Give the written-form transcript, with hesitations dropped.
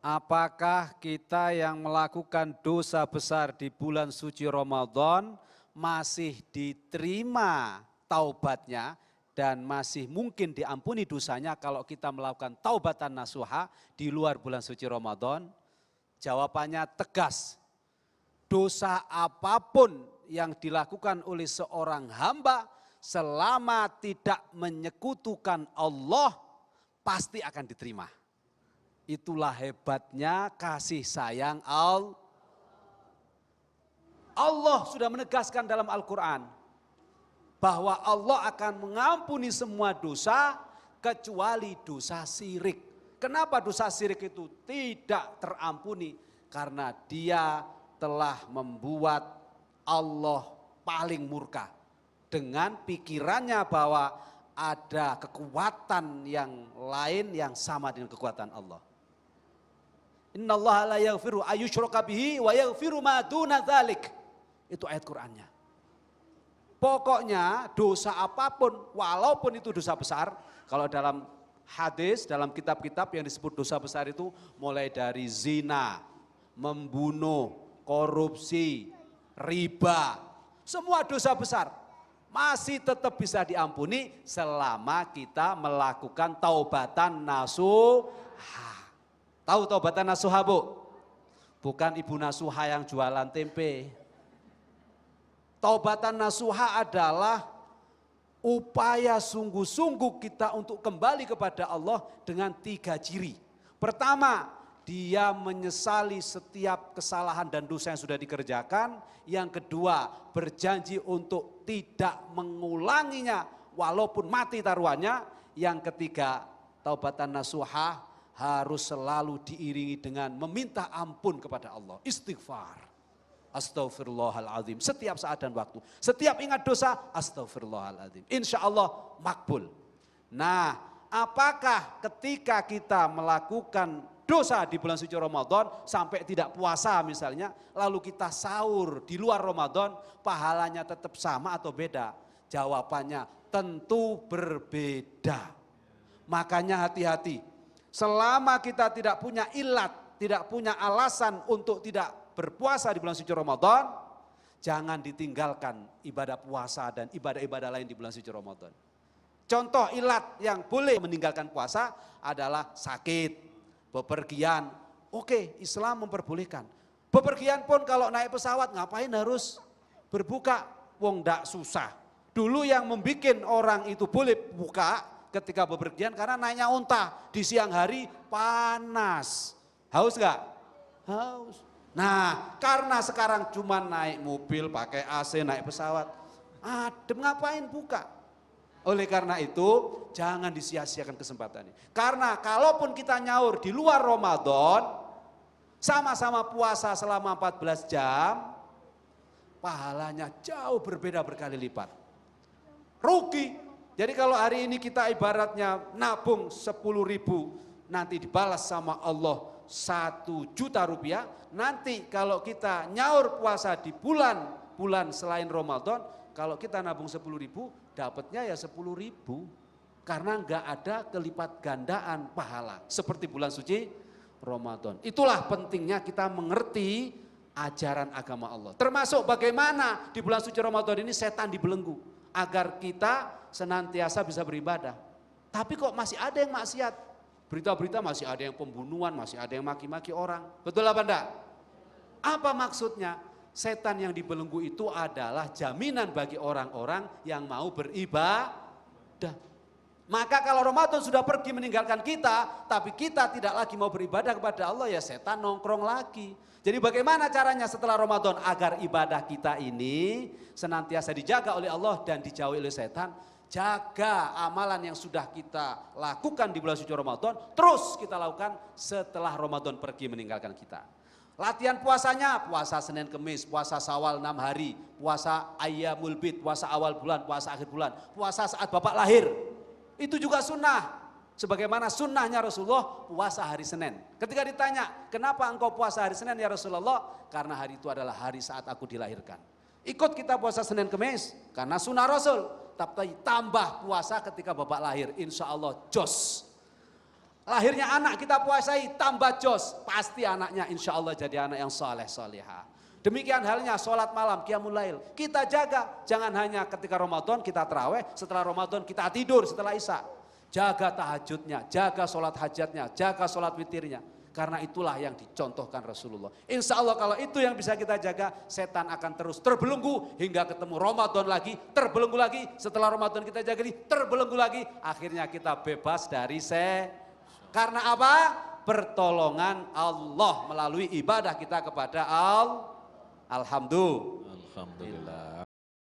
Apakah kita yang melakukan dosa besar di bulan suci Ramadan masih diterima taubatnya dan masih mungkin diampuni dosanya kalau kita melakukan taubatan nasuha di luar bulan suci Ramadan? Jawabannya tegas. Dosa apapun yang dilakukan oleh seorang hamba selama tidak menyekutukan Allah pasti akan diterima. Itulah hebatnya kasih sayang Allah. Allah sudah menegaskan dalam Al-Quran bahwa Allah akan mengampuni semua dosa kecuali dosa syirik. Kenapa dosa syirik itu tidak terampuni? Karena dia telah membuat Allah paling murka dengan pikirannya bahwa ada kekuatan yang lain yang sama dengan kekuatan Allah. Innallaha la yaghfiru ayyushraka bihi wa yaghfiru ma duna dzalik. Itu ayat Qur'annya. Pokoknya dosa apapun walaupun itu dosa besar, kalau dalam hadis, dalam kitab-kitab yang disebut dosa besar itu mulai dari zina, membunuh, korupsi, riba, semua dosa besar masih tetap bisa diampuni selama kita melakukan taubatan nasuha. Tahu taubatan nasuha, Bu? Bukan ibu nasuha yang jualan tempe. Taubatan nasuha adalah upaya sungguh-sungguh kita untuk kembali kepada Allah dengan 3 ciri. Pertama, dia menyesali setiap kesalahan dan dosa yang sudah dikerjakan. Yang kedua, berjanji untuk tidak mengulanginya walaupun mati taruhannya. Yang ketiga, taubatan nasuha harus selalu diiringi dengan meminta ampun kepada Allah. Istighfar. Astaghfirullahaladzim. Setiap saat dan waktu. Setiap ingat dosa, astaghfirullahaladzim. Insya Allah makbul. Nah, apakah ketika kita melakukan dosa di bulan suci Ramadan sampai tidak puasa misalnya, lalu kita sahur di luar Ramadan, pahalanya tetap sama atau beda? Jawabannya tentu berbeda. Makanya hati-hati. Selama kita tidak punya ilat, tidak punya alasan untuk tidak berpuasa di bulan suci Ramadan, jangan ditinggalkan ibadah puasa dan ibadah-ibadah lain di bulan suci Ramadan. Contoh ilat yang boleh meninggalkan puasa adalah sakit, bepergian. Oke, Islam memperbolehkan. Bepergian pun kalau naik pesawat ngapain harus berbuka? Wong ndak susah. Dulu yang membuat orang itu boleh buka ketika bepergian karena naiknya unta di siang hari panas. Haus gak? Haus. Nah, karena sekarang cuma naik mobil, pakai AC, naik pesawat, adem, ngapain buka? Oleh karena itu, jangan disia-siakan kesempatan ini. Karena kalaupun kita nyaur di luar Ramadan, sama-sama puasa selama 14 jam, pahalanya jauh berbeda berkali lipat. Rugi. Jadi kalau hari ini kita ibaratnya nabung 10.000, nanti dibalas sama Allah 1 juta rupiah. Nanti kalau kita nyaur puasa di bulan selain Ramadan, kalau kita nabung 10.000, dapatnya ya 10.000. Karena enggak ada kelipat gandaan pahala seperti bulan suci Ramadan. Itulah pentingnya kita mengerti ajaran agama Allah. Termasuk bagaimana di bulan suci Ramadan ini setan dibelenggu agar kita senantiasa bisa beribadah. Tapi kok masih ada yang maksiat? Berita-berita masih ada yang pembunuhan, masih ada yang maki-maki orang. Betul apa enggak? Apa maksudnya? Setan yang dibelenggu itu adalah jaminan bagi orang-orang yang mau beribadah. Maka kalau Ramadan sudah pergi meninggalkan kita, tapi kita tidak lagi mau beribadah kepada Allah, ya setan nongkrong lagi. Jadi bagaimana caranya setelah Ramadan agar ibadah kita ini senantiasa dijaga oleh Allah dan dijauhi oleh setan? Jaga amalan yang sudah kita lakukan di bulan suci Ramadan, terus kita lakukan setelah Ramadan pergi meninggalkan kita. Latihan puasanya, puasa Senin Kemis, puasa Syawal 6 hari, puasa Ayyamul Bid, puasa awal bulan, puasa akhir bulan, puasa saat Bapak lahir. Itu juga sunnah. Sebagaimana sunnahnya Rasulullah puasa hari Senin. Ketika ditanya, kenapa engkau puasa hari Senin ya Rasulullah? Karena hari itu adalah hari saat aku dilahirkan. Ikut kita puasa Senin Kemis, karena sunnah Rasul. Tapi tambah puasa ketika Bapak lahir, insya Allah jos. Lahirnya anak kita puasai, tambah jos. Pasti anaknya insya Allah jadi anak yang soleh solehah. Demikian halnya sholat malam, qiyamul lail. Kita jaga, jangan hanya ketika Ramadan kita taraweh, setelah Ramadan kita tidur setelah Isya. Jaga tahajudnya, jaga sholat hajatnya, jaga sholat witirnya. Karena itulah yang dicontohkan Rasulullah. Insya Allah kalau itu yang bisa kita jaga, setan akan terus terbelenggu hingga ketemu Ramadan lagi, terbelenggu lagi. Setelah Ramadan kita jaga ini, terbelenggu lagi. Akhirnya kita bebas dari Karena apa? Pertolongan Allah melalui ibadah kita kepada Alhamdulillah.